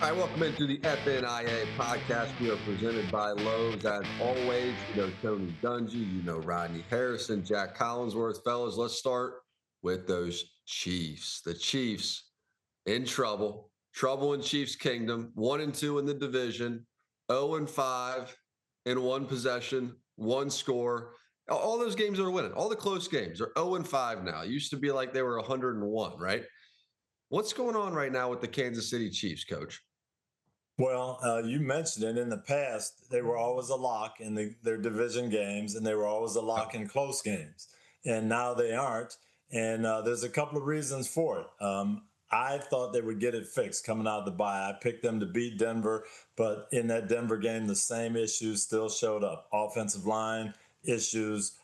All right, welcome into the FNIA podcast. We are presented by Lowe's. As always, you know Tony Dungy, you know Rodney Harrison, Jac Collinsworth. Fellas, let's start with those Chiefs. The Chiefs in trouble. Trouble in Chiefs Kingdom. 1-2 in the division. 0-5 in one possession, one score. All those games are winning. All the close games are 0-5 now. It used to be like they were 101, right? What's going on right now with the Kansas City Chiefs, Coach? Well, you mentioned it in the past. They were always a lock in their division games, and they were always a lock in close games. And now they aren't. And there's a couple of reasons for it. I thought they would get it fixed coming out of the bye. I picked them to beat Denver, but in that Denver game, the same issues still showed up. Offensive line issues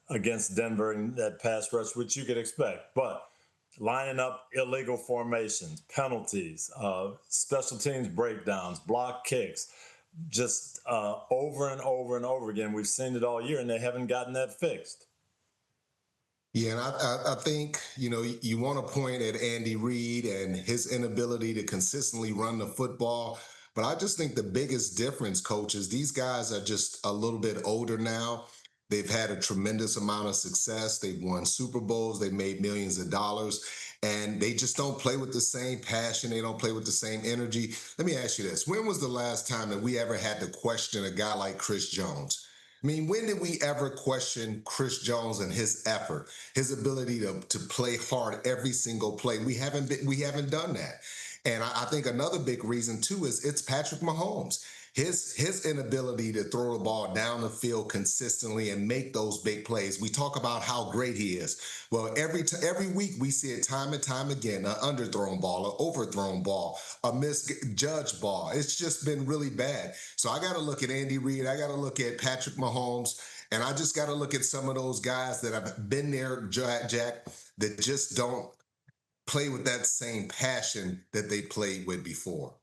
against Denver and that pass rush, which you could expect. But lining up illegal formations, penalties, special teams breakdowns, block kicks, just over and over and over again. We've seen it all year, and they haven't gotten that fixed. Yeah, and I think, you want to point at Andy Reid and his inability to consistently run the football. But I just think the biggest difference, coaches, these guys are just a little bit older now. They've had a tremendous amount of success. They've won Super Bowls. They've made millions of dollars. And they just don't play with the same passion. They don't play with the same energy. Let me ask you this. When was the last time that we ever had to question a guy like Chris Jones? I mean, when did we ever question Chris Jones and his effort, his ability to play hard every single play? We haven't done that. And I think another big reason too is it's Patrick Mahomes. His inability to throw the ball down the field consistently and make those big plays. We talk about how great he is. Well, every week we see it time and time again: an underthrown ball, an overthrown ball, a misjudged ball. It's just been really bad. So I got to look at Andy Reid. I got to look at Patrick Mahomes, and I just got to look at some of those guys that have been there, Jack, that just don't play with that same passion that they played with before.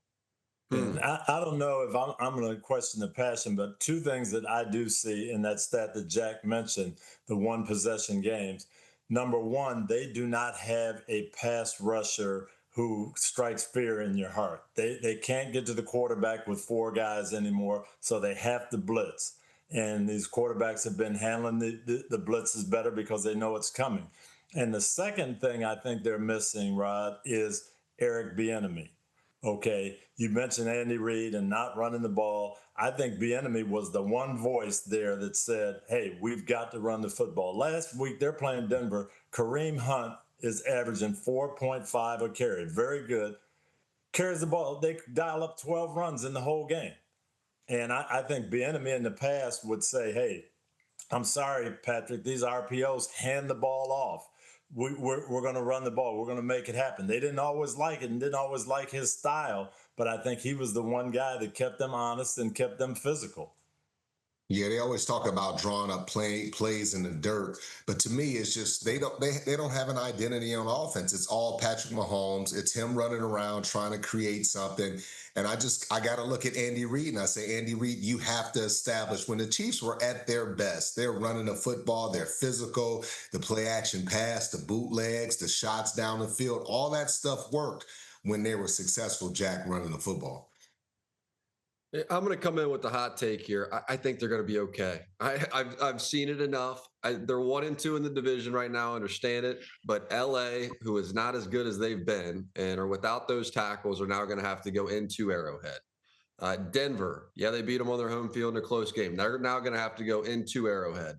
And I don't know if I'm going to question the passion, but two things that I do see in that stat that Jack mentioned, the one possession games. Number one, they do not have a pass rusher who strikes fear in your heart. They can't get to the quarterback with four guys anymore, so they have to blitz. And these quarterbacks have been handling the blitzes better because they know it's coming. And the second thing I think they're missing, Rod, is Eric Bieniemy. Okay, you mentioned Andy Reid and not running the ball. I think Bieniemy was the one voice there that said, hey, we've got to run the football. Last week, they're playing Denver. Kareem Hunt is averaging 4.5 a carry. Very good. Carries the ball. They dial up 12 runs in the whole game. And I think Bieniemy in the past would say, hey, I'm sorry, Patrick, these RPOs, hand the ball off. We're going to run the ball. We're going to make it happen. They didn't always like it and didn't always like his style, but I think he was the one guy that kept them honest and kept them physical. Yeah, they always talk about drawing up plays in the dirt, but to me, it's just they don't have an identity on offense. It's all Patrick Mahomes. It's him running around trying to create something. And I got to look at Andy Reid and I say, Andy Reid, you have to establish when the Chiefs were at their best. They're running the football, they're physical, the play action pass, the bootlegs, the shots down the field, all that stuff worked when they were successful, Jack, running the football. I'm going to come in with the hot take here. I think they're going to be okay. I've seen it enough. They're 1-2 in the division right now. I understand it, but LA, who is not as good as they've been and are without those tackles, are now going to have to go into Arrowhead. Denver, yeah, they beat them on their home field in a close game. They're now going to have to go into Arrowhead.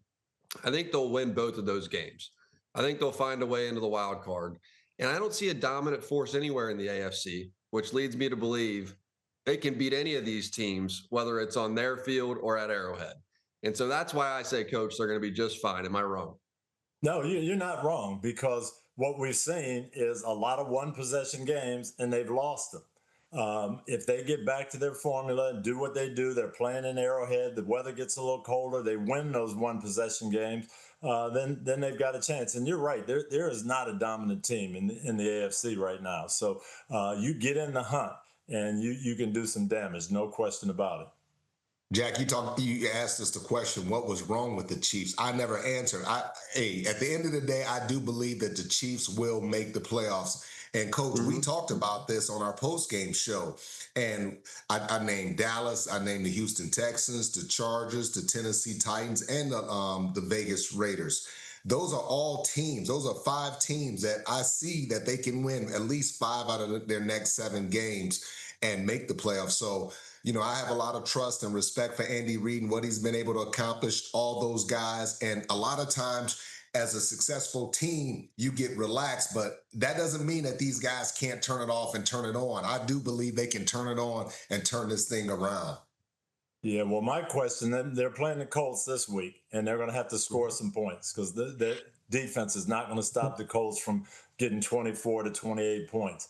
I think they'll win both of those games. I think they'll find a way into the wild card, and I don't see a dominant force anywhere in the AFC, which leads me to believe they can beat any of these teams, whether it's on their field or at Arrowhead. And so that's why I say, Coach, they're going to be just fine. Am I wrong? No, you're not wrong, because what we've seen is a lot of one possession games and they've lost them. If they get back to their formula and do what they do, they're playing in Arrowhead, the weather gets a little colder, they win those one possession games, then they've got a chance. And you're right, there is not a dominant team in the AFC right now. So you get in the hunt and you can do some damage, no question about it. Jack, you asked us the question, what was wrong with the Chiefs? I never answered. Hey, at the end of the day, I do believe that the Chiefs will make the playoffs. And coach, we talked about this on our post-game show. And I named Dallas, I named the Houston Texans, the Chargers, the Tennessee Titans, and the Vegas Raiders. Those are all teams. Those are 5 teams that I see that they can win at least 5 out of their next 7 games and make the playoffs. So, I have a lot of trust and respect for Andy Reid and what he's been able to accomplish, all those guys. And a lot of times, as a successful team, you get relaxed, but that doesn't mean that these guys can't turn it off and turn it on. I do believe they can turn it on and turn this thing around. Yeah, well, my question, they're playing the Colts this week, and they're going to have to score some points because the defense is not going to stop the Colts from getting 24 to 28 points.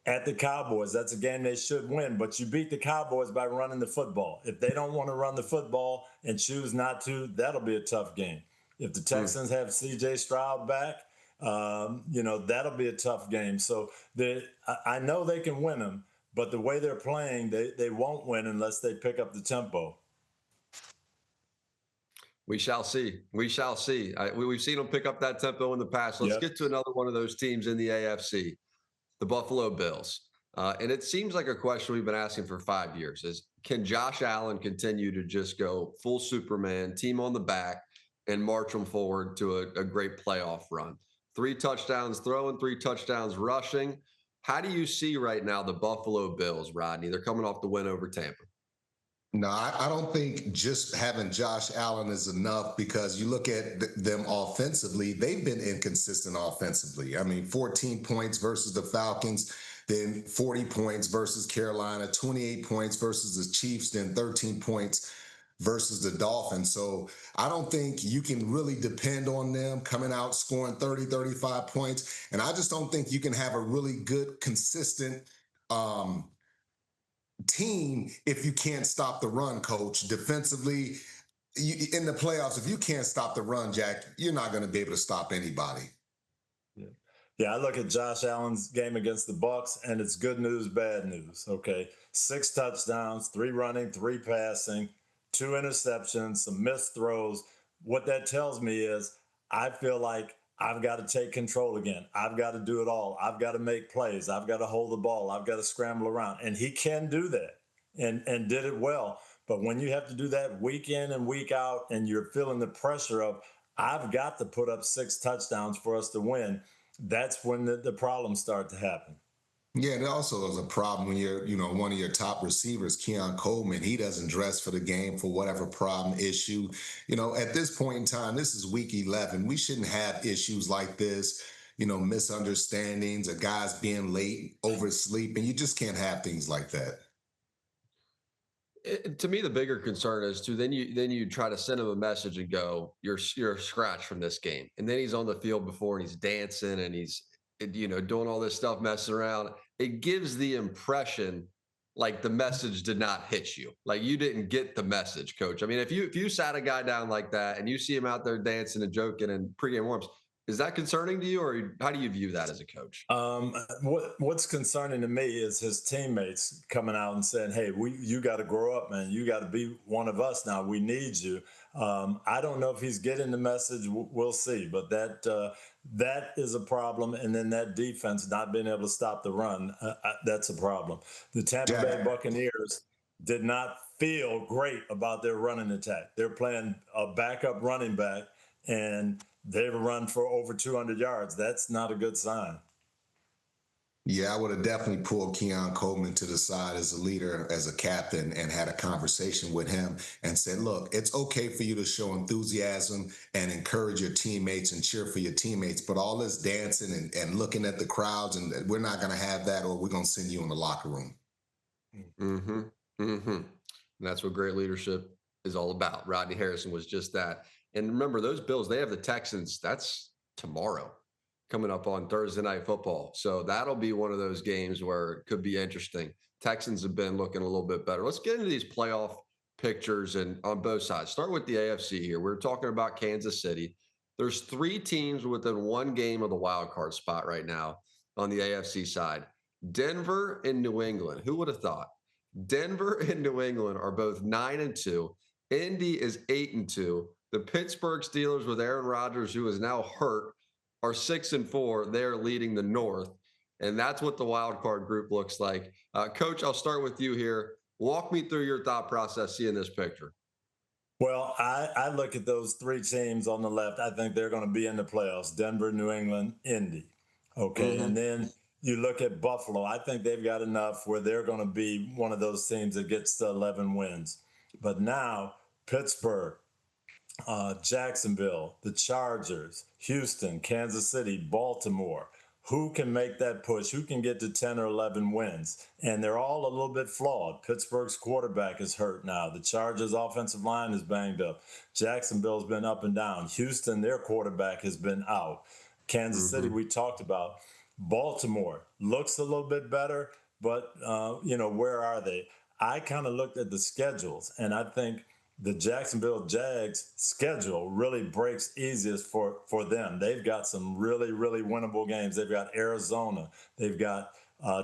At the Cowboys, that's a game they should win, but you beat the Cowboys by running the football. If they don't want to run the football and choose not to, that'll be a tough game. If the Texans have C.J. Stroud back, that'll be a tough game. So I know they can win them, but the way they're playing, they won't win unless they pick up the tempo. We shall see. We shall see. We've seen them pick up that tempo in the past. Let's get to another one of those teams in the AFC. The Buffalo Bills. And it seems like a question we've been asking for 5 years is, can Josh Allen continue to just go full Superman, team on the back, and march them forward to a great playoff run? 3 touchdowns throwing, 3 touchdowns rushing. How do you see right now the Buffalo Bills, Rodney? They're coming off the win over Tampa. No, I don't think just having Josh Allen is enough, because you look at them offensively, they've been inconsistent offensively. I mean, 14 points versus the Falcons, then 40 points versus Carolina, 28 points versus the Chiefs, then 13 points versus the Dolphins. So I don't think you can really depend on them coming out scoring 30, 35 points. And I just don't think you can have a really good, consistent team if you can't stop the run, coach. Defensively, in the playoffs, if you can't stop the run, Jack, you're not going to be able to stop anybody. Yeah, I look at Josh Allen's game against the Bucs, and it's good news, bad news. Okay, 6 touchdowns, 3 running, 3 passing, 2 interceptions, some missed throws. What that tells me is I feel like I've got to take control again. I've got to do it all. I've got to make plays. I've got to hold the ball. I've got to scramble around. And he can do that and did it well. But when you have to do that week in and week out, and you're feeling the pressure of, I've got to put up 6 touchdowns for us to win, that's when the problems start to happen. Yeah, and also there's a problem when you're, one of your top receivers, Keon Coleman, he doesn't dress for the game for whatever problem, issue. At this point in time, this is week 11. We shouldn't have issues like this, misunderstandings, or guys being late, oversleeping. You just can't have things like that. To me, the bigger concern is then you try to send him a message and go, you're a scratch from this game. And then he's on the field before and he's dancing and he's, doing all this stuff, messing around. It gives the impression like the message did not hit you. Like you didn't get the message, coach. I mean, if you sat a guy down like that and you see him out there dancing and joking and pregame warms, is that concerning to you, or how do you view that as a coach? What's concerning to me is his teammates coming out and saying, "Hey, you got to grow up, man. You got to be one of us now. We need you." I don't know if he's getting the message. We'll see, but that is a problem. And then that defense not being able to stop the run, that's a problem. The Tampa Bay Buccaneers did not feel great about their running attack. They're playing a backup running back, and they've run for over 200 yards. That's not a good sign. Yeah, I would have definitely pulled Keon Coleman to the side as a leader, as a captain, and had a conversation with him and said, look, it's okay for you to show enthusiasm and encourage your teammates and cheer for your teammates, but all this dancing and looking at the crowds, and we're not going to have that, or we're going to send you in the locker room. Mm-hmm. Mm-hmm. And that's what great leadership is all about. Rodney Harrison was just that. And remember, those Bills, they have the Texans. That's tomorrow, coming up on Thursday Night Football. So that'll be one of those games where it could be interesting. Texans have been looking a little bit better. Let's get into these playoff pictures and on both sides. Start with the AFC here. We're talking about Kansas City. There's 3 teams within 1 game of the wild card spot right now on the AFC side. Denver and New England. Who would have thought? Denver and New England are both 9-2. Indy is 8-2. The Pittsburgh Steelers with Aaron Rodgers, who is now hurt, are 6-4. They're leading the North. And that's what the wild card group looks like. Coach, I'll start with you here. Walk me through your thought process seeing this picture. Well, I look at those three teams on the left. I think they're going to be in the playoffs: Denver, New England, Indy. Okay. And then you look at Buffalo. I think they've got enough where they're going to be one of those teams that gets to 11 wins. But now, Pittsburgh, Jacksonville, the Chargers, Houston, Kansas City, Baltimore. Who can make that push? Who can get to 10 or 11 wins? And they're all a little bit flawed. Pittsburgh's quarterback is hurt now. The Chargers' offensive line is banged up. Jacksonville's been up and down. Houston, their quarterback has been out. Kansas City, we talked about. Baltimore looks a little bit better, but, where are they? I kind of looked at the schedules, and I think the Jacksonville Jags schedule really breaks easiest for them. They've got some really, really winnable games. They've got Arizona. They've got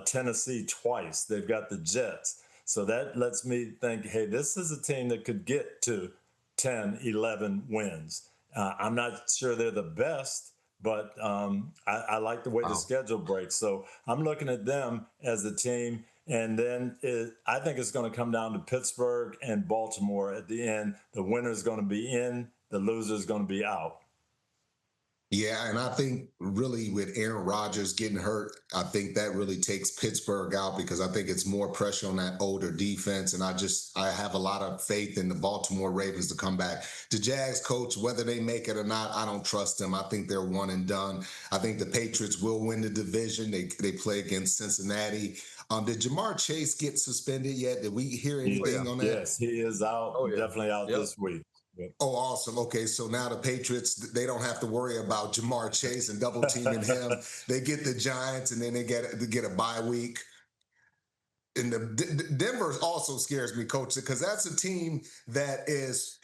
Tennessee twice. They've got the Jets. So that lets me think, hey, this is a team that could get to 10, 11 wins. I'm not sure they're the best, but I like the way the schedule breaks. So I'm looking at them as a team. And then I think it's going to come down to Pittsburgh and Baltimore at the end. The winner is going to be in, the loser is going to be out. Yeah, and I think really with Aaron Rodgers getting hurt, I think that really takes Pittsburgh out because I think it's more pressure on that older defense. And I have a lot of faith in the Baltimore Ravens to come back. The Jags coach, whether they make it or not, I don't trust them. I think they're one and done. I think the Patriots will win the division. They play against Cincinnati. Did Jamar Chase get suspended yet? Did we hear anything on that? Yes, he is out. Definitely out this week. Oh, awesome. Okay, so now the Patriots, they don't have to worry about Jamar Chase and double teaming him. They get the Giants, and then they get a bye week. And Denver also scares me, Coach, because that's a team that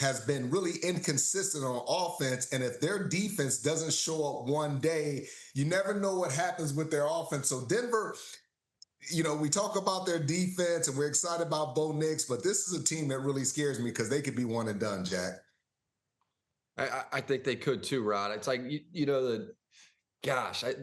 has been really inconsistent on offense. And if their defense doesn't show up one day, you never know what happens with their offense. So Denver, we talk about their defense and we're excited about Bo Nix, but this is a team that really scares me because they could be one and done, Jack. I think they could too, Rod. It's like,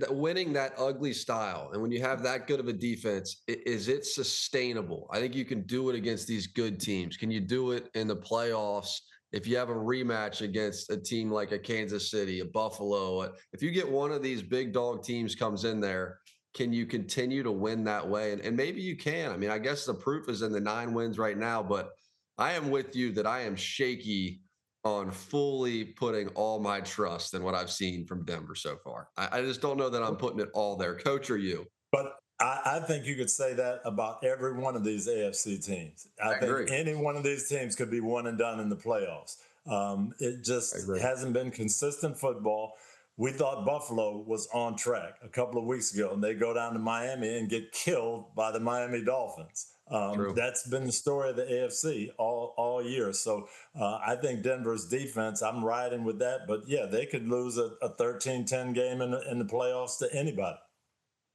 winning that ugly style. And when you have that good of a defense, is it sustainable? I think you can do it against these good teams. Can you do it in the playoffs? If you have a rematch against a team like a Kansas City, a Buffalo, if you get one of these big dog teams comes in there, can you continue to win that way? And maybe you can. I mean, I guess the proof is in the 9 wins right now, but I am with you that I am shaky on fully putting all my trust in what I've seen from Denver so far. I just don't know that I'm putting it all there. Coach, or you? But I think you could say that about every one of these AFC teams. I think agree. any one of these teams could be one and done in the playoffs. It just hasn't been consistent football. We thought Buffalo was on track a couple of weeks ago, and they go down to Miami and get killed by the Miami Dolphins. That's been the story of the AFC all year. So I think Denver's defense, I'm riding with that. But, yeah, they could lose a 13-10 game in the playoffs to anybody.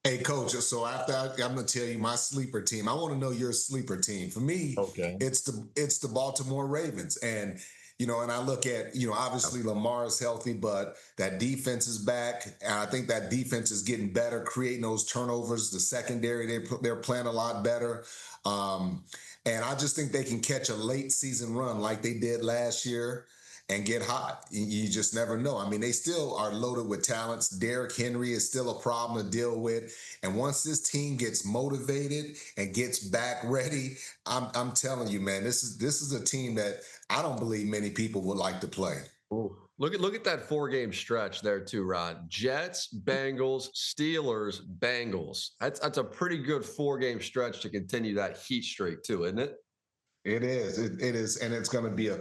Hey, Coach, so after I'm going to tell you my sleeper team. I want to know your sleeper team. For me, it's the Baltimore Ravens. And and I look at, obviously Lamar is healthy, but that defense is back. And I think that defense is getting better, creating those turnovers. The secondary, they're playing a lot better. And I just think they can catch a late season run like they did last year and get hot. You just never know. I mean, they still are loaded with talents. Derrick Henry is still a problem to deal with. And once this team gets motivated and gets back ready, I'm telling you, man, this is a team that I don't believe many people would like to play. Ooh. Look at that 4-game stretch there too, Rod. Jets, Bengals, Steelers, Bengals. That's a pretty good 4-game stretch to continue that heat streak too, isn't it? It is. It is. And it's going to be a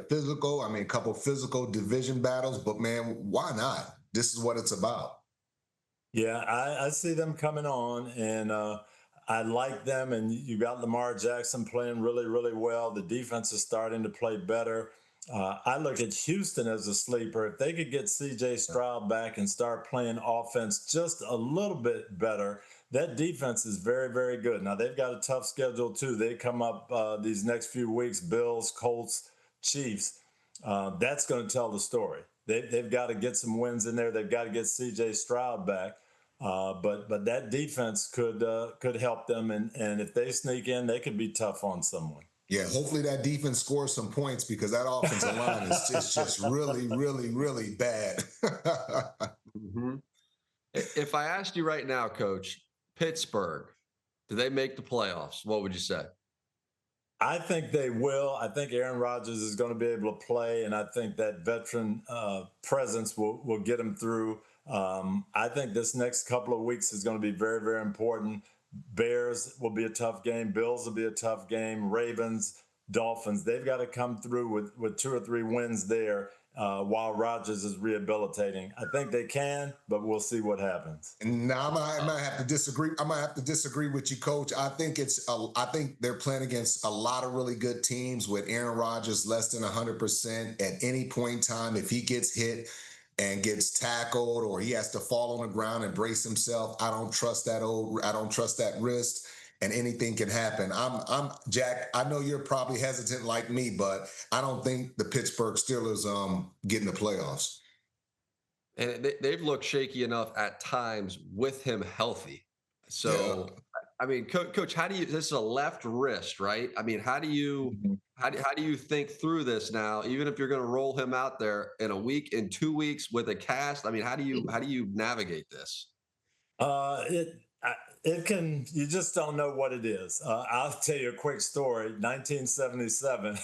couple physical division battles, but man, why not? This is what it's about. Yeah, I see them coming on, and I like them. And you got Lamar Jackson playing really, really well. The defense is starting to play better. I look at Houston as a sleeper. If they could get C.J. Stroud back and start playing offense just a little bit better, that defense is very, very good. Now, they've got a tough schedule, too. They come up these next few weeks, Bills, Colts, Chiefs. That's going to tell the story. They've got to get some wins in there. They've got to get C.J. Stroud back. But that defense could help them. And if they sneak in, they could be tough on someone. Yeah, hopefully that defense scores some points because that offensive line is just really, really, really bad. Mm-hmm. If I asked you right now, Coach, Pittsburgh, do they make the playoffs? What would you say? I think they will. I think Aaron Rodgers is going to be able to play, and I think that veteran presence will get him through. I think this next couple of weeks is going to be very, very important. Bears will be a tough game. Bills will be a tough game. Ravens, Dolphins, they've got to come through with 2 or 3 wins there while Rodgers is rehabilitating. I think they can, but we'll see what happens. Now I might have to disagree. I might have to disagree with you, Coach. I think I think they're playing against a lot of really good teams with Aaron Rodgers less than 100% at any point in time. If he gets hit and gets tackled or he has to fall on the ground and brace himself, I don't trust that wrist, and anything can happen. I'm Jack, I know you're probably hesitant like me, but I don't think the Pittsburgh Steelers get in the playoffs. And they've looked shaky enough at times with him healthy. So, Yeah. I mean, Coach, how do you? This is a left wrist, right? I mean, how do you think through this now? Even if you're going to roll him out there in a week, in 2 weeks with a cast, I mean, how do you navigate this? It can. You just don't know what it is. I'll tell you a quick story. 1977.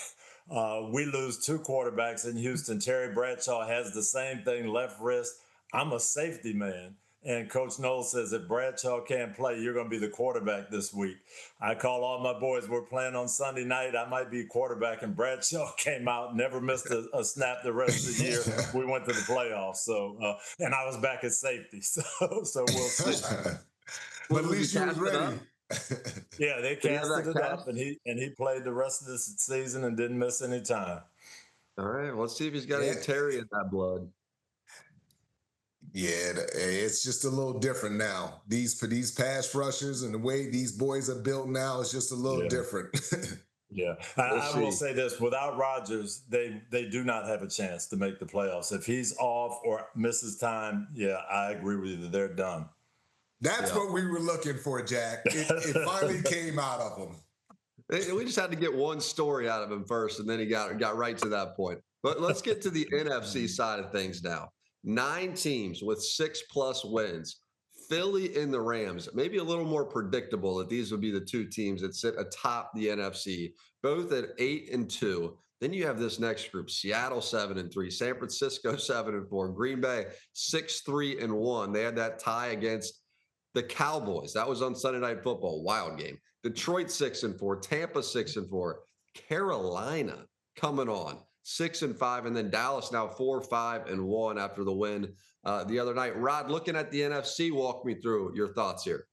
We lose 2 quarterbacks in Houston. Terry Bradshaw has the same thing, left wrist. I'm a safety man. And Coach Knowles says, if Bradshaw can't play, you're going to be the quarterback this week. I call all my boys. We're playing on Sunday night. I might be quarterback. And Bradshaw came out, never missed a snap the rest of the year. We went to the playoffs. So, and I was back at safety. So we'll see. But at least you was ready. Yeah, they casted it up, and he played the rest of the season and didn't miss any time. All right, well, let's see if he's got any Terry in that blood. Yeah, it's just a little different now. These pass rushers and the way these boys are built now is just a little different. Yeah, I will say this: without Rodgers, they do not have a chance to make the playoffs. If he's off or misses time, yeah, I agree with you. They're done. That's what we were looking for, Jack. It finally came out of him. We just had to get one story out of him first, and then he got right to that point. But let's get to the NFC side of things now. 9 teams with 6+ wins. Philly and the Rams, maybe a little more predictable that these would be the 2 teams that sit atop the NFC, both at 8-2. Then you have this next group: Seattle 7-3, San Francisco 7-4, Green Bay 6-3-1. They had that tie against the Cowboys. That was on Sunday Night Football, wild game. Detroit 6-4, Tampa 6-4, Carolina coming on 6-5, and then Dallas now 4-5-1 after the win the other night. Rod, looking at the NFC, walk me through your thoughts here.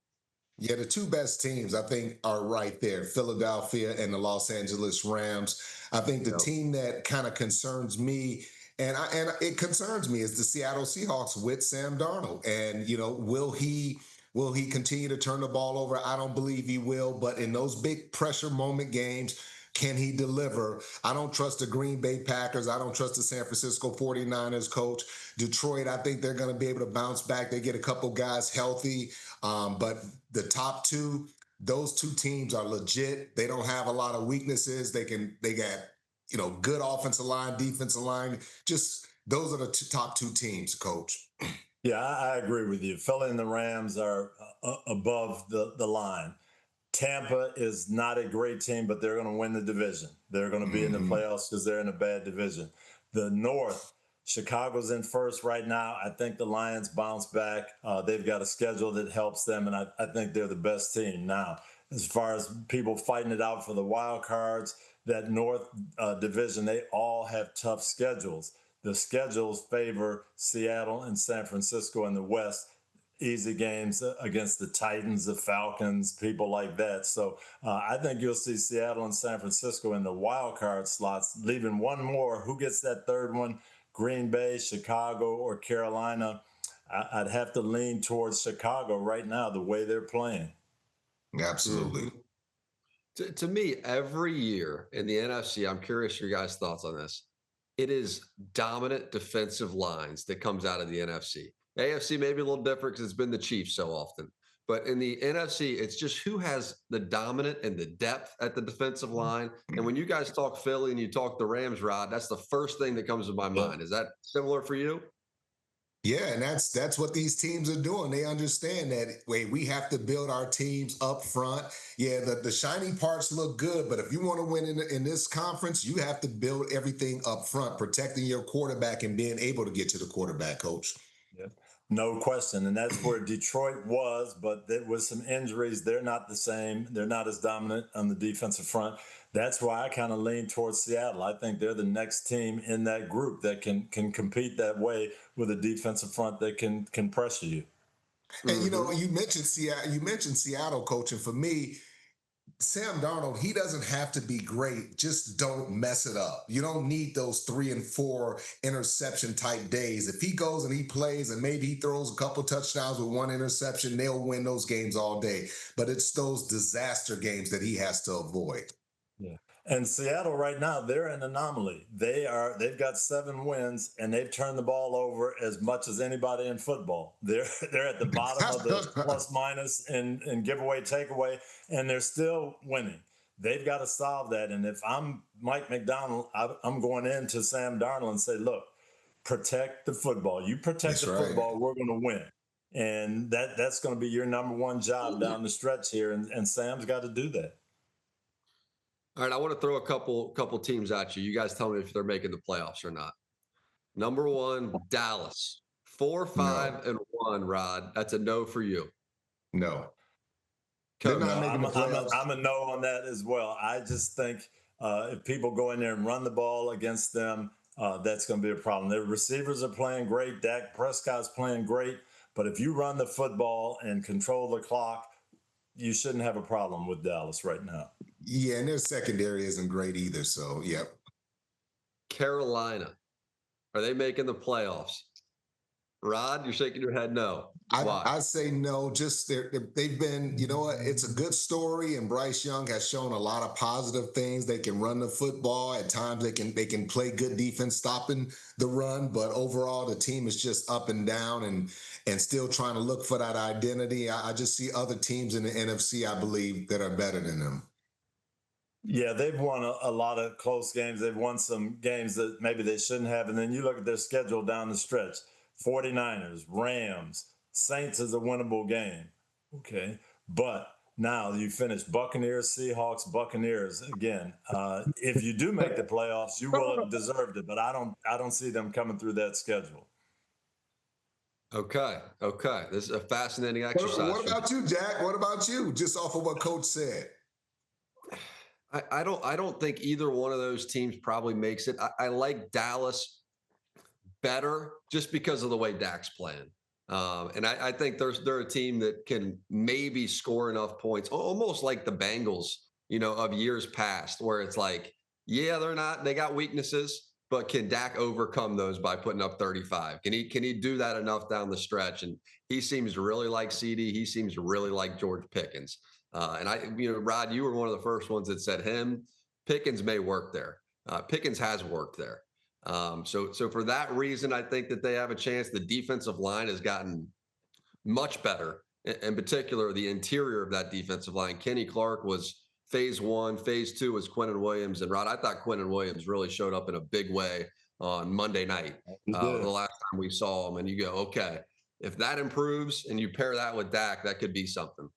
Yeah, the 2 best teams, I think, are right there, Philadelphia and the Los Angeles Rams. I think the team that kind of concerns me, and it concerns me, is the Seattle Seahawks with Sam Darnold. And, will he continue to turn the ball over? I don't believe he will. But in those big pressure moment games, can he deliver? I don't trust the Green Bay Packers. I don't trust the San Francisco 49ers, Coach. Detroit, I think they're going to be able to bounce back. They get a couple guys healthy. But the top 2, those 2 teams are legit. They don't have a lot of weaknesses. They got, good offensive line, defensive line. Just those are the top 2 teams, Coach. Yeah, I agree with you. Philly and the Rams are above the line. Tampa is not a great team, but they're going to win the division. They're going to be in the playoffs because they're in a bad division. The North, Chicago's in first right now. I think the Lions bounce back. They've got a schedule that helps them, and I think they're the best team. Now, as far as people fighting it out for the wild cards, that North division, they all have tough schedules. The schedules favor Seattle and San Francisco in the West. easy games against the Titans, the Falcons, people like that. So I think you'll see Seattle and San Francisco in the wild card slots, leaving one more. Who gets that third one? Green Bay, Chicago, or Carolina? I'd have to lean towards Chicago right now, the way they're playing. Absolutely. To me, every year in the NFC, I'm curious your guys' thoughts on this. It is dominant defensive lines that comes out of the NFC. AFC maybe a little different because it's been the Chiefs so often. But in the NFC, it's just who has the dominant and the depth at the defensive line. And when you guys talk Philly and you talk the Rams, Rod, that's the first thing that comes to my mind. Is that similar for you? Yeah, and that's what these teams are doing. They understand that we have to build our teams up front. Yeah, the shiny parts look good, but if you want to win in this conference, you have to build everything up front, protecting your quarterback and being able to get to the quarterback, coach. Yeah, no question. And that's where Detroit was, but there was some injuries. They're not the same. They're not as dominant on the defensive front. That's why I kind of lean towards Seattle. I think they're the next team in that group that can compete that way with a defensive front that can pressure you. And you mentioned Seattle. You mentioned Seattle, coach, and for me, Sam Darnold, he doesn't have to be great. Just don't mess it up. You don't need those 3 and 4 interception type days. If he goes and he plays and maybe he throws a couple touchdowns with 1 interception, they'll win those games all day. But it's those disaster games that he has to avoid. Yeah. And Seattle right now, they're an anomaly. They've got 7 wins and they've turned the ball over as much as anybody in football. They're at the bottom of the plus minus and giveaway takeaway, and they're still winning. They've got to solve that. And if I'm Mike McDonald, I'm going into Sam Darnold and say, look, protect the football. You protect the football, we're going to win. And that's going to be your number one job down the stretch here. And Sam's got to do that. All right, I want to throw a couple teams at you. You guys tell me if they're making the playoffs or not. Number 1, Dallas. 4-5-1, Rod. That's a no for you. No. I'm a no on that as well. I just think if people go in there and run the ball against them, that's going to be a problem. Their receivers are playing great. Dak Prescott's playing great. But if you run the football and control the clock, you shouldn't have a problem with Dallas right now. Yeah, and their secondary isn't great either. So, yep. Carolina, are they making the playoffs? Rod, you're shaking your head no. Why? I say no. Just they've been, you know what? It's a good story, and Bryce Young has shown a lot of positive things. They can run the football at times. They can play good defense, stopping the run. But overall, the team is just up and down, and still trying to look for that identity. I just see other teams in the NFC, I believe, that are better than them. Yeah, they've won a lot of close games. They've won some games that maybe they shouldn't have. And then you look at their schedule down the stretch. 49ers, Rams, Saints is a winnable game. Okay. But now you finish Buccaneers, Seahawks, Buccaneers again. If you do make the playoffs, you will have deserved it. But I don't see them coming through that schedule. Okay. This is a fascinating exercise. What about you, Jack? What about you? Just off of what Coach said. I don't think either one of those teams probably makes it. I like Dallas better just because of the way Dak's playing. And I think they're a team that can maybe score enough points, almost like the Bengals, of years past, where it's like, yeah, they got weaknesses, but can Dak overcome those by putting up 35? Can he do that enough down the stretch? And he seems to really like CD. He seems to really like George Pickens. And Rod, you were one of the first ones that said Pickens may work there. Pickens has worked there. So for that reason, I think that they have a chance. The defensive line has gotten much better. In particular, the interior of that defensive line. Kenny Clark was phase 1. Phase 2 was Quinnen Williams. And Rod, I thought Quinnen Williams really showed up in a big way on Monday night. The last time we saw him. And you go, okay, if that improves and you pair that with Dak, that could be something.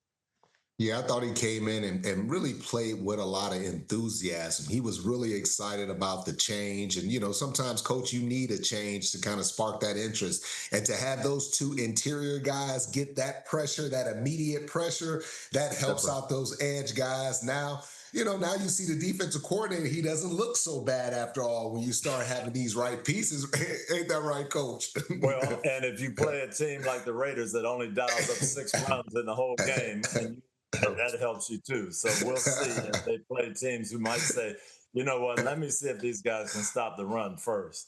Yeah, I thought he came in and really played with a lot of enthusiasm. He was really excited about the change. And, sometimes, Coach, you need a change to kind of spark that interest. And to have those 2 interior guys get that pressure, that immediate pressure, that helps out those edge guys. Now, now you see the defensive coordinator, he doesn't look so bad after all when you start having these right pieces. Ain't that right, Coach? Well, and if you play a team like the Raiders that only dials up 6 runs in the whole game, and that helps you too. So we'll see if they play teams who might say, you know what, let me see if these guys can stop the run first.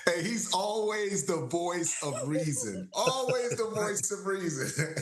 Hey, he's always the voice of reason. Always the voice of reason.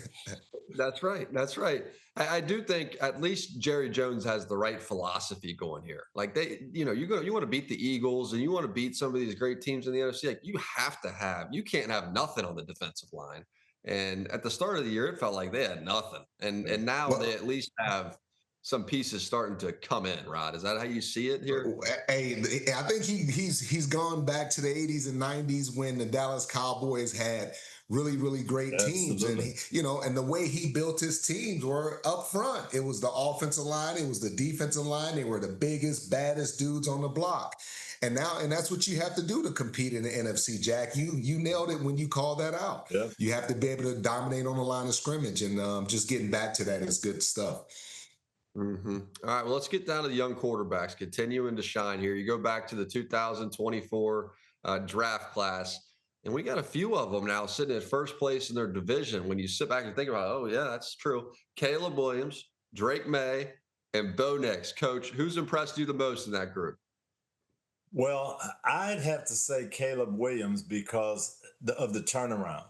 That's right. That's right. I do think at least Jerry Jones has the right philosophy going here. Like you want to beat the Eagles and you want to beat some of these great teams in the NFC. Like you can't have nothing on the defensive line. And at the start of the year, it felt like they had nothing. And now Well, they at least have some pieces starting to come in. Rod, is that how you see it here? hey, I think he's gone back to the 80s and 90s when the Dallas Cowboys had really, really great teams. Absolutely. And and the way he built his teams were up front. It was the offensive line, it was the defensive line. They were the biggest, baddest dudes on the block. And that's what you have to do to compete in the NFC, Jack. You nailed it when you called that out. Yeah. You have to be able to dominate on the line of scrimmage, and just getting back to that is good stuff. Mm-hmm. All right, well, let's get down to the young quarterbacks continuing to shine here. You go back to the 2024 draft class, and we got a few of them now sitting at first place in their division. When you sit back and think about, oh, yeah, that's true. Caleb Williams, Drake Maye, and Bo Nix. Coach, who's impressed you the most in that group? Well, I'd have to say Caleb Williams because of the turnaround.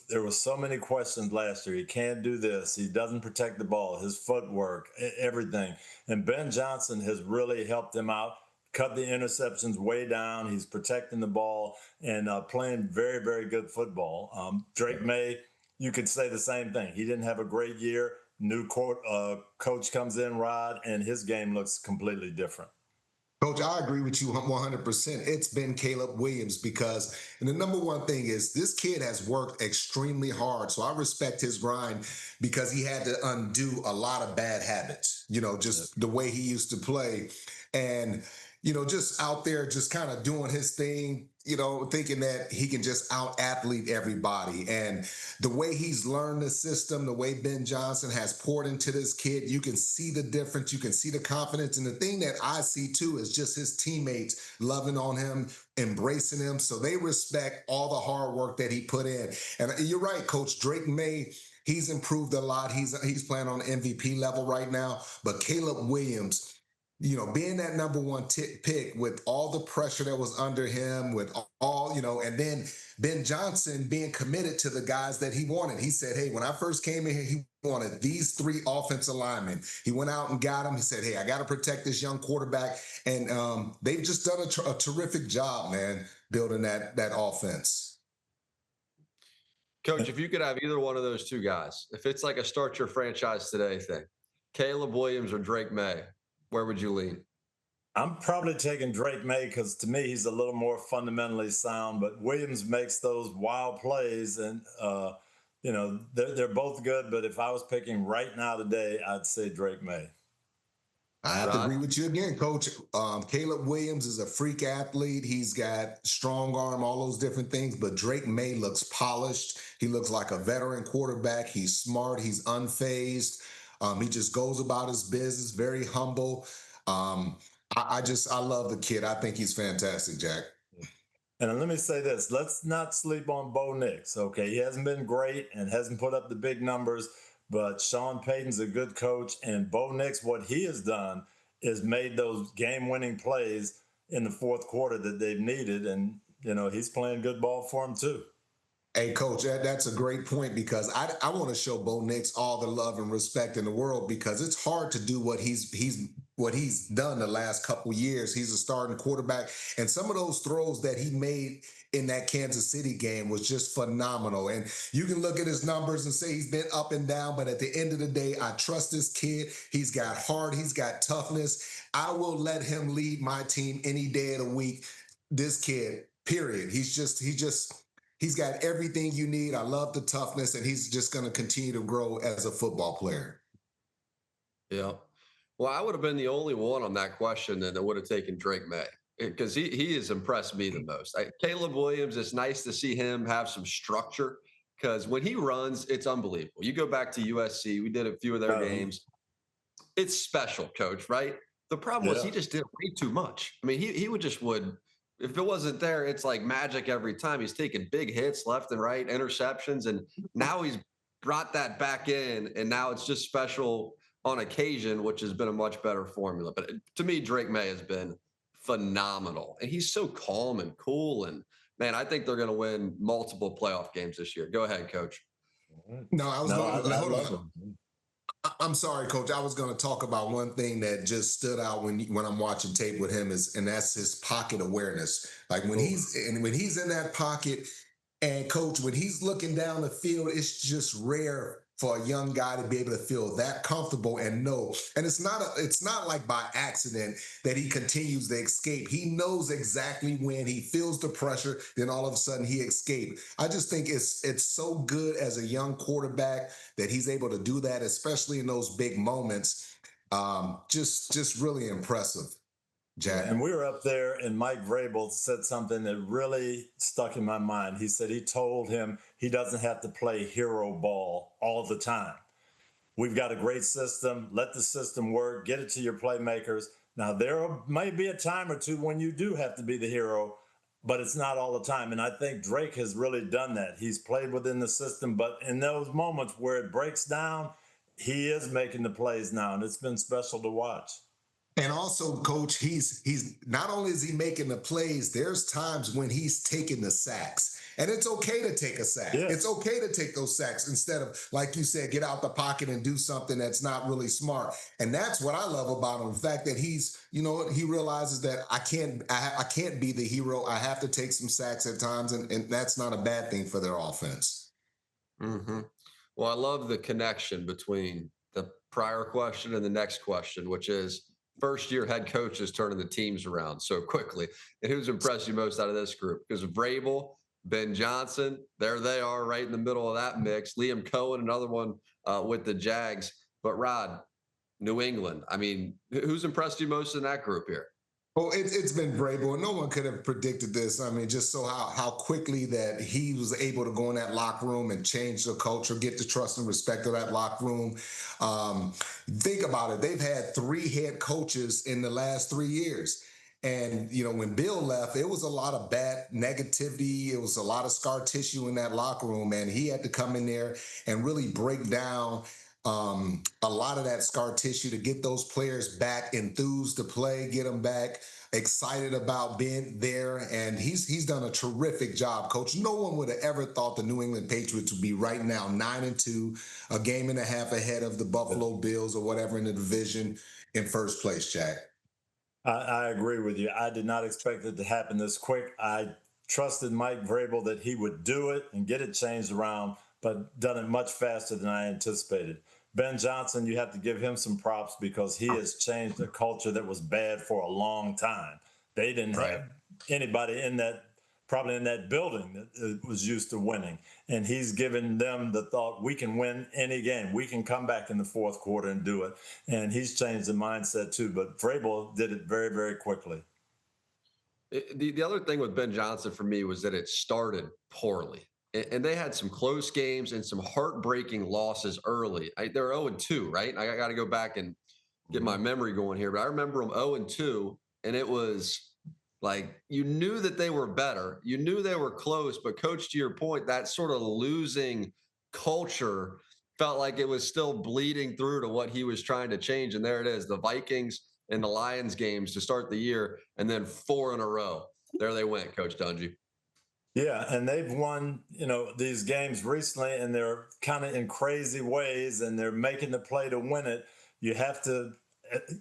There were so many questions last year. He can't do this. He doesn't protect the ball, his footwork, everything. And Ben Johnson has really helped him out, cut the interceptions way down. He's protecting the ball and playing very, very good football. Drake Maye, you could say the same thing. He didn't have a great year. New coach comes in, Rod, and his game looks completely different. Coach, I agree with you 100%. It's been Caleb Williams because, and the number one thing is this kid has worked extremely hard. So I respect his grind because he had to undo a lot of bad habits, just the way he used to play. And, just out there, just kind of doing his thing, thinking that he can just out-athlete everybody. And the way he's learned the system, the way Ben Johnson has poured into this kid, you can see the difference. You can see the confidence. And the thing that I see, too, is just his teammates loving on him, embracing him. So they respect all the hard work that he put in. And you're right, Coach. Drake Maye, he's improved a lot. He's playing on the MVP level right now. But Caleb Williams, being that number one pick with all the pressure that was under him, with all, and then Ben Johnson being committed to the guys that he wanted. He said, hey, when I first came in here, he wanted these 3 offensive linemen. He went out and got them. He said, hey, I got to protect this young quarterback. And they've just done a terrific job, man, building that offense. Coach, if you could have either one of those two guys, if it's like a start your franchise today thing, Caleb Williams or Drake Maye, where would you lean? I'm probably taking Drake Maye because to me, he's a little more fundamentally sound, but Williams makes those wild plays and, they're both good. But if I was picking right now today, I'd say Drake Maye. I have to agree with you again, Coach. Caleb Williams is a freak athlete. He's got strong arm, all those different things. But Drake Maye looks polished. He looks like a veteran quarterback. He's smart. He's unfazed. He just goes about his business, very humble. I love the kid. I think he's fantastic, Jack. And let me say this, let's not sleep on Bo Nix, okay? He hasn't been great and hasn't put up the big numbers, but Sean Payton's a good coach, and Bo Nix, what he has done is made those game-winning plays in the fourth quarter that they've needed, and, he's playing good ball for him too. Hey, Coach, that's a great point because I want to show Bo Nix all the love and respect in the world because it's hard to do what he's done the last couple years. He's a starting quarterback, and some of those throws that he made in that Kansas City game was just phenomenal. And you can look at his numbers and say he's been up and down, but at the end of the day, I trust this kid. He's got heart. He's got toughness. I will let him lead my team any day of the week. This kid, period. He's got everything you need. I love the toughness, and he's just going to continue to grow as a football player. Yeah. Well, I would have been the only one on that question that would have taken Drake Maye because he has impressed me the most. Caleb Williams, it's nice to see him have some structure because when he runs, it's unbelievable. You go back to USC, we did a few of their games. it's special, Coach, right? The problem was Yeah. he just did way too much. I mean, he would just would if it wasn't there, it's like magic every time. He's taking big hits left and right, interceptions, and now he's brought that back in, and now it's just special on occasion, which has been a much better formula. But to me, Drake Maye has been phenomenal, and he's so calm and cool. And man, I think they're going to win multiple playoff games this year. Go ahead, Coach. No, I was going to hold on. Him. I'm sorry, Coach. I was going to talk about one thing that just stood out when I'm watching tape with him and that's his pocket awareness. Like when he's in that pocket, and Coach, when he's looking down the field, it's just rare for a young guy to be able to feel that comfortable and know. And it's not like by accident that he continues to escape. He knows exactly when he feels the pressure, then all of a sudden he escaped. I just think it's so good as a young quarterback that he's able to do that, especially in those big moments. Just really impressive. Jack. And we were up there, and Mike Vrabel said something that really stuck in my mind. He said he told him he doesn't have to play hero ball all the time. We've got a great system. Let the system work. Get it to your playmakers. Now, there may be a time or two when you do have to be the hero, but it's not all the time. And I think Drake has really done that. He's played within the system, but in those moments where it breaks down, he is making the plays now, and it's been special to watch. And also, Coach, he's not only is he making the plays, there's times when he's taking the sacks. And it's okay to take a sack. Yes. It's okay to take those sacks instead of, like you said, get out the pocket and do something that's not really smart. And that's what I love about him. The fact that he realizes that I can't be the hero. I have to take some sacks at times, and that's not a bad thing for their offense. Mm-hmm. Well, I love the connection between the prior question and the next question, which is, first-year head coaches turning the teams around so quickly. And who's impressed you most out of this group? Because Vrabel, Ben Johnson, there they are right in the middle of that mix. Liam Cohen, another one with the Jags. But Rod, New England, I mean, who's impressed you most in that group here? Well, it's been Vrabel, and no one could have predicted this. I mean, just so how quickly that he was able to go in that locker room and change the culture, get the trust and respect of that locker room. Think about it. They've had 3 head coaches in the last 3 years. And, when Bill left, it was a lot of bad negativity. It was a lot of scar tissue in that locker room, and he had to come in there and really break down a lot of that scar tissue to get those players back enthused to play, get them back excited about being there. And he's done a terrific job, Coach. No one would have ever thought the New England Patriots would be right now 9-2, a game and a half ahead of the Buffalo Bills or whatever in the division in first place, Jack. I agree with you. I did not expect it to happen this quick. I trusted Mike Vrabel that he would do it and get it changed around, but done it much faster than I anticipated. Ben Johnson, you have to give him some props because he has changed a culture that was bad for a long time. They didn't have anybody probably in that building that was used to winning. And he's given them the thought, we can win any game. We can come back in the fourth quarter and do it. And he's changed the mindset too. But Vrabel did it very, very quickly. The other thing with Ben Johnson for me was that it started poorly. And they had some close games and some heartbreaking losses early. They're 0-2, right? I got to go back and get my memory going here. But I remember them 0-2, and it was like you knew that they were better. You knew they were close. But, Coach, to your point, that sort of losing culture felt like it was still bleeding through to what he was trying to change. And there it is, the Vikings and the Lions games to start the year, and then 4 in a row. There they went, Coach Dungy. Yeah, and they've won, these games recently, and they're kind of in crazy ways, and they're making the play to win it. You have to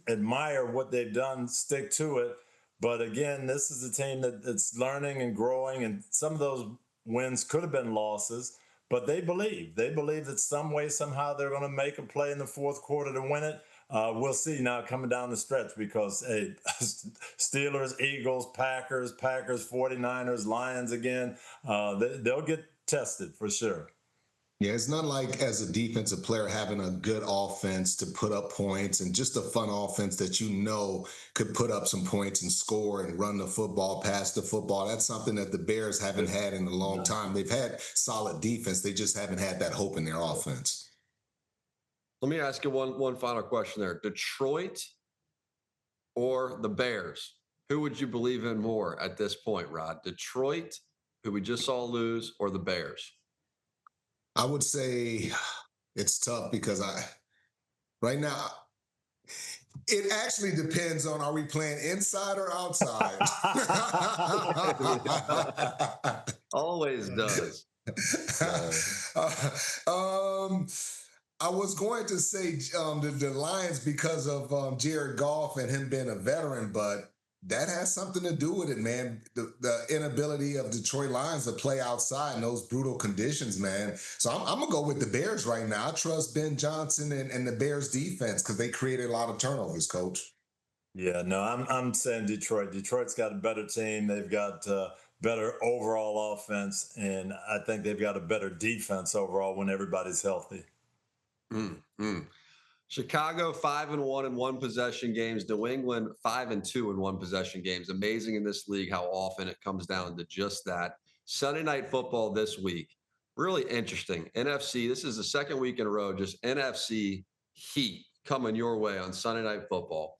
admire what they've done, stick to it. But again, this is a team that's learning and growing, and some of those wins could have been losses, but they believe that some way, somehow they're going to make a play in the fourth quarter to win it. We'll see now coming down the stretch because Steelers, Eagles, Packers, 49ers, Lions again, they'll get tested for sure. Yeah, it's not like as a defensive player having a good offense to put up points and just a fun offense that could put up some points and score and run the football, pass the football. That's something that the Bears haven't had in a long time. They've had solid defense. They just haven't had that hope in their offense. Let me ask you one final question there. Detroit or the Bears? Who would you believe in more at this point, Rod? Detroit, who we just saw lose, or the Bears? I would say it's tough because right now it actually depends on, are we playing inside or outside? Always does. um, I was going to say the Lions because of Jared Goff and him being a veteran, but that has something to do with it, man. The inability of Detroit Lions to play outside in those brutal conditions, man. So I'm gonna go with the Bears right now. I trust Ben Johnson and the Bears defense because they created a lot of turnovers, Coach. Yeah, no, I'm saying Detroit. Detroit's got a better team. They've got better overall offense, and I think they've got a better defense overall when everybody's healthy. Mm. Chicago 5-1 in one possession games. New England 5-2 in one possession games. Amazing in this league how often it comes down to just that. Sunday night football this week. Really interesting. NFC. This is the second week in a row. Just NFC heat coming your way on Sunday night football.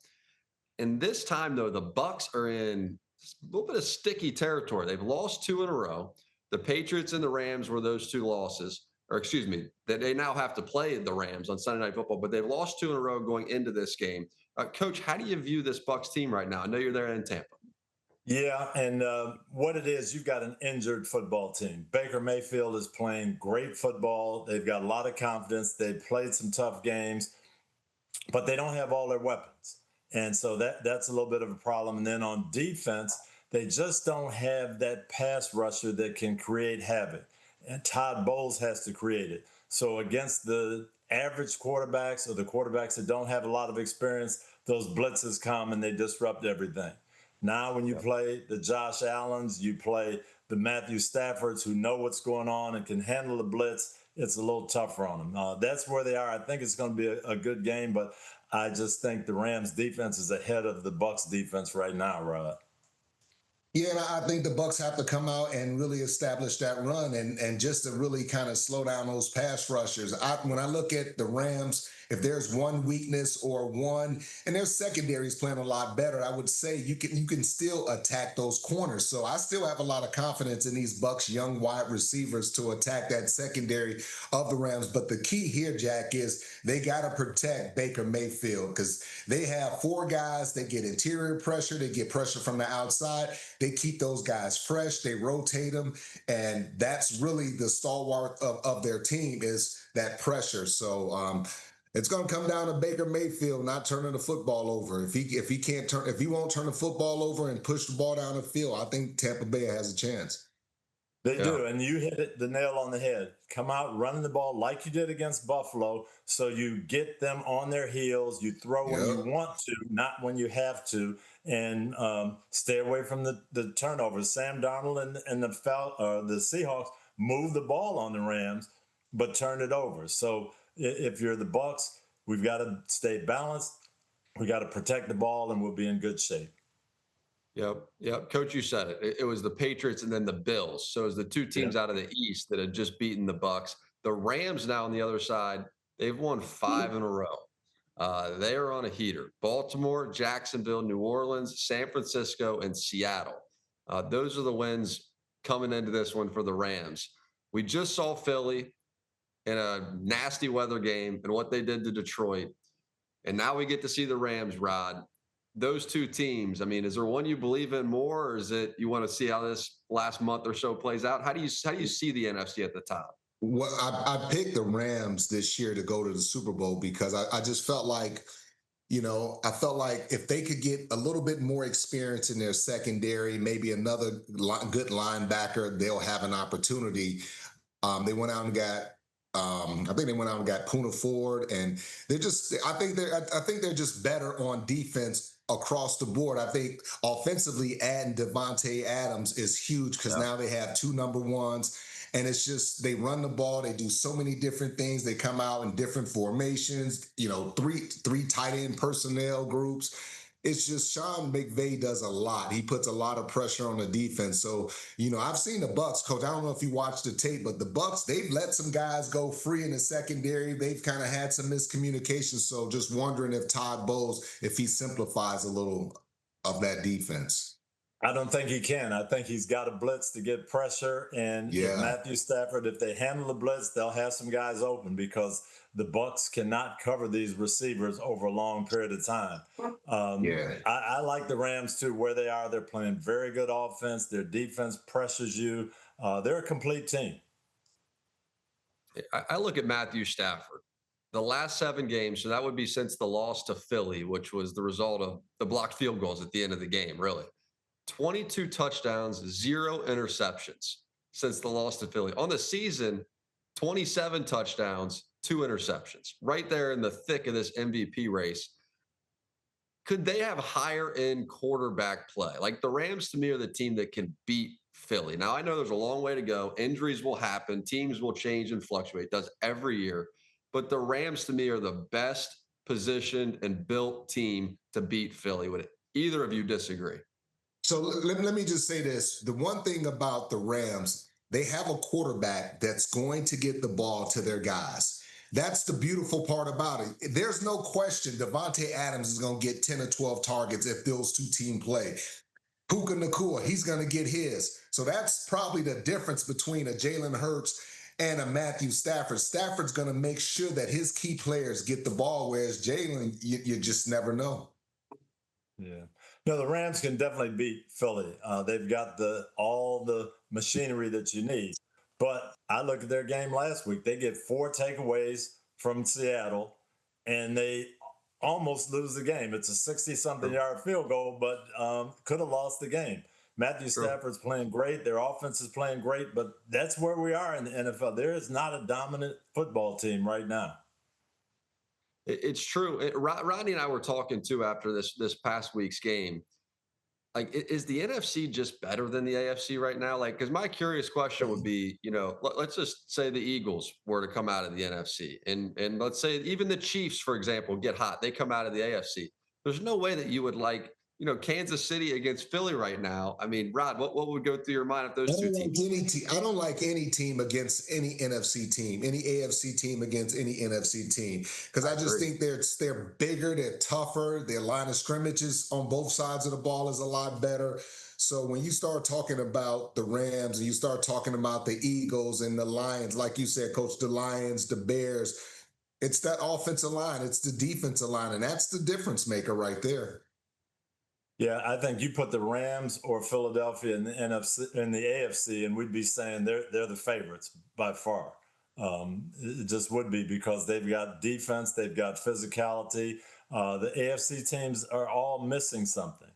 And this time though, the Bucs are in a little bit of sticky territory. They've lost 2 in a row. The Patriots and the Rams were those 2 losses. Or excuse me, that they now have to play the Rams on Sunday Night Football, but they've lost 2 in a row going into this game. Coach, how do you view this Bucs team right now? I know you're there in Tampa. Yeah, and what it is, you've got an injured football team. Baker Mayfield is playing great football. They've got a lot of confidence. They've played some tough games, but they don't have all their weapons. And so that's a little bit of a problem. And then on defense, they just don't have that pass rusher that can create havoc. And Todd Bowles has to create it. So against the average quarterbacks or the quarterbacks that don't have a lot of experience, those blitzes come and they disrupt everything. Now, when you play the Josh Allens, you play the Matthew Staffords who know what's going on and can handle the blitz, it's a little tougher on them. That's where they are. I think it's going to be a good game, but I just think the Rams defense is ahead of the Bucs defense right now, Rod. Yeah, and I think the Bucs have to come out and really establish that run and just to really kind of slow down those pass rushers. When I look at the Rams, if there's one weakness or one, and their secondary is playing a lot better, I would say you can still attack those corners. So I still have a lot of confidence in these Bucs young wide receivers to attack that secondary of the Rams. But the key here, Jack, is they got to protect Baker Mayfield because they have 4 guys. They get interior pressure. They get pressure from the outside. They keep those guys fresh. They rotate them. And that's really the stalwart of their team is that pressure. So it's going to come down to Baker Mayfield not turning the football over. If he won't turn the football over and push the ball down the field, I think Tampa Bay has a chance. They do, and you hit the nail on the head. Come out running the ball like you did against Buffalo, so you get them on their heels. You throw when you want to, not when you have to, and stay away from the turnovers. Sam Darnold and the Seahawks move the ball on the Rams, but turn it over. So if you're the Bucs, we've got to stay balanced. We got to protect the ball, and we'll be in good shape. Yep. Coach, you said it. It was the Patriots and then the Bills. So it was the 2 teams out of the East that had just beaten the Bucs. The Rams now on the other side, they've won 5 in a row. They are on a heater. Baltimore, Jacksonville, New Orleans, San Francisco, and Seattle. Those are the wins coming into this one for the Rams. We just saw Philly in a nasty weather game and what they did to Detroit. And now we get to see the Rams, Rod. Those 2 teams, I mean, is there one you believe in more, or is it you want to see how this last month or so plays out? How do you see the NFC at the top? Well, I picked the Rams this year to go to the Super Bowl because I just felt like, I felt like if they could get a little bit more experience in their secondary, maybe another good linebacker, they'll have an opportunity. They went out and got I think they went out and got Poona Ford, and I think they're just better on defense across the board. I think offensively adding Devontae Adams is huge because now they have 2 number 1s, and it's just they run the ball. They do so many different things. They come out in different formations. 3 tight end personnel groups. It's just Sean McVay does a lot. He puts a lot of pressure on the defense. So, I've seen the Bucks, Coach. I don't know if you watched the tape, but the Bucks, they've let some guys go free in the secondary. They've kind of had some miscommunication. So just wondering if Todd Bowles, if he simplifies a little of that defense. I don't think he can. I think he's got a blitz to get pressure. And if Yeah. Matthew Stafford, if they handle the blitz, they'll have some guys open because the Bucks cannot cover these receivers over a long period of time. Yeah. I like the Rams too, where they are. They're playing very good offense. Their defense pressures you. They're a complete team. I look at Matthew Stafford. The last 7 games, so that would be since the loss to Philly, which was the result of the blocked field goals at the end of the game, really. 22 touchdowns, 0 interceptions since the loss to Philly. On the season, 27 touchdowns, 2 interceptions, right there in the thick of this MVP race. Could they have higher end quarterback play? Like the Rams, to me, are the team that can beat Philly. Now, I know there's a long way to go. Injuries will happen. Teams will change and fluctuate. It does every year. But the Rams, to me, are the best positioned and built team to beat Philly. Would either of you disagree? So let me just say this. The one thing about the Rams, they have a quarterback that's going to get the ball to their guys. That's the beautiful part about it. There's no question Devontae Adams is going to get 10 or 12 targets if those two teams play. Puka Nacua, he's going to get his. So that's probably the difference between a Jalen Hurts and a Matthew Stafford. Stafford's going to make sure that his key players get the ball, whereas Jalen, you just never know. Yeah. No, the Rams can definitely beat Philly. They've got all the machinery that you need. But I looked at their game last week. They get 4 takeaways from Seattle, and they almost lose the game. It's a 60-something yard field goal, but could have lost the game. Matthew Stafford's playing great. Their offense is playing great, but that's where we are in the NFL. There is not a dominant football team right now. It's true. Rodney and I were talking too after this past week's game. Like, is the NFC just better than the AFC right now? Like, because my curious question would be, let's just say the Eagles were to come out of the NFC, and let's say even the Chiefs, for example, get hot. They come out of the AFC. There's no way that you would like, Kansas City against Philly right now. I mean, Rod, what would go through your mind if those two teams? I don't like any team against any NFC team, any AFC team against any NFC team, because I just think they're bigger, they're tougher, their line of scrimmages on both sides of the ball is a lot better. So when you start talking about the Rams and you start talking about the Eagles and the Lions, like you said, Coach, the Lions, the Bears, it's that offensive line, it's the defensive line, and that's the difference maker right there. Yeah, I think you put the Rams or Philadelphia in the NFC, in the AFC, and we'd be saying they're the favorites by far. It just would be because they've got defense, they've got physicality. The AFC teams are all missing something.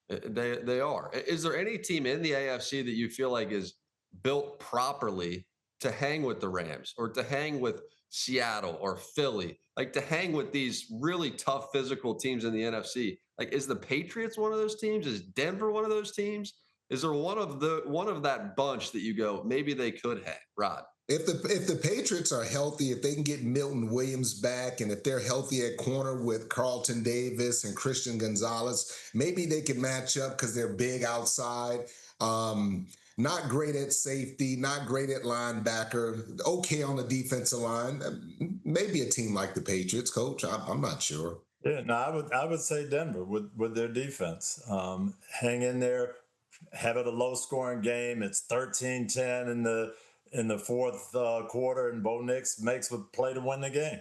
They are. Is there any team in the AFC that you feel like is built properly to hang with the Rams or to hang with Seattle or Philly, like to hang with these really tough physical teams in the NFC? Like, is the Patriots one of those teams? Is Denver one of those teams? Is there one of that bunch that you go, maybe they could hang, Rod? If the Patriots are healthy, if they can get Milton Williams back, and if they're healthy at corner with Carlton Davis and Christian Gonzalez, maybe they can match up because they're big outside. Not great at safety, not great at linebacker, okay on the defensive line. Maybe a team like the Patriots, Coach. I'm not sure. Yeah, no, I would say Denver with their defense. Hang in there, have it a low-scoring game. It's 13-10 in the fourth quarter, and Bo Nix makes a play to win the game.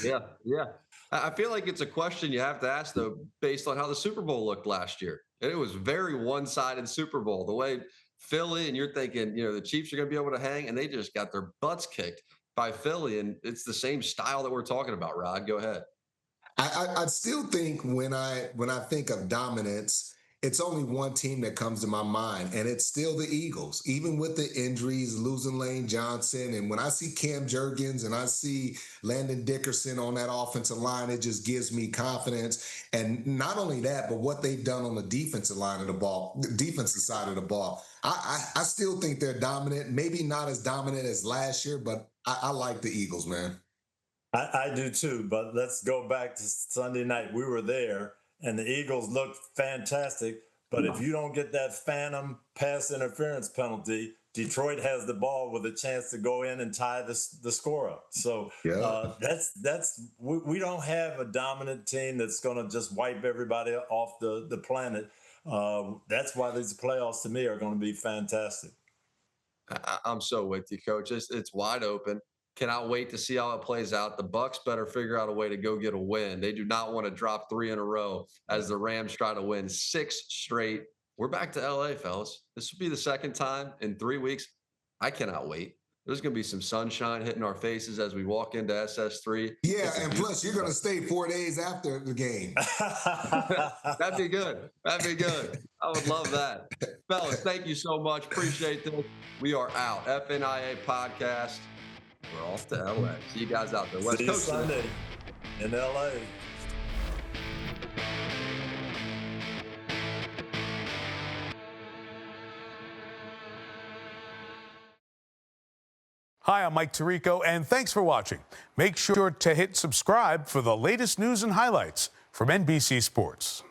Yeah. I feel like it's a question you have to ask, though, based on how the Super Bowl looked last year. And it was very one-sided Super Bowl. The way Philly, and you're thinking, the Chiefs are going to be able to hang, and they just got their butts kicked by Philly. And it's the same style that we're talking about, Rod. Go ahead. I still think when I think of dominance, it's only one team that comes to my mind, and it's still the Eagles, even with the injuries, losing Lane Johnson. And when I see Cam Jurgens and I see Landon Dickerson on that offensive line, it just gives me confidence. And not only that, but what they've done on the defensive line of the ball, the defensive side of the ball. I still think they're dominant, maybe not as dominant as last year, but I like the Eagles, man. I do too, but let's go back to Sunday night. We were there, and the Eagles looked fantastic. But if you don't get that phantom pass interference penalty, Detroit has the ball with a chance to go in and tie the score up. So we don't have a dominant team that's going to just wipe everybody off the planet. That's why these playoffs to me are going to be fantastic. I'm so with you, Coach. It's wide open. Cannot wait to see how it plays out. The Bucs better figure out a way to go get a win. They do not want to drop 3 in a row as the Rams try to win 6 straight. We're back to LA, fellas. This will be the second time in 3 weeks. I cannot wait. There's going to be some sunshine hitting our faces as we walk into SS3. Yeah, and plus you're going to stay 4 days after the game. That'd be good. That'd be good. I would love that. Fellas, thank you so much. Appreciate this. We are out. FNIA podcast. We're off to LA. See you guys out there. West Coast Sunday in LA. Hi, I'm Mike Tirico, and thanks for watching. Make sure to hit subscribe for the latest news and highlights from NBC Sports.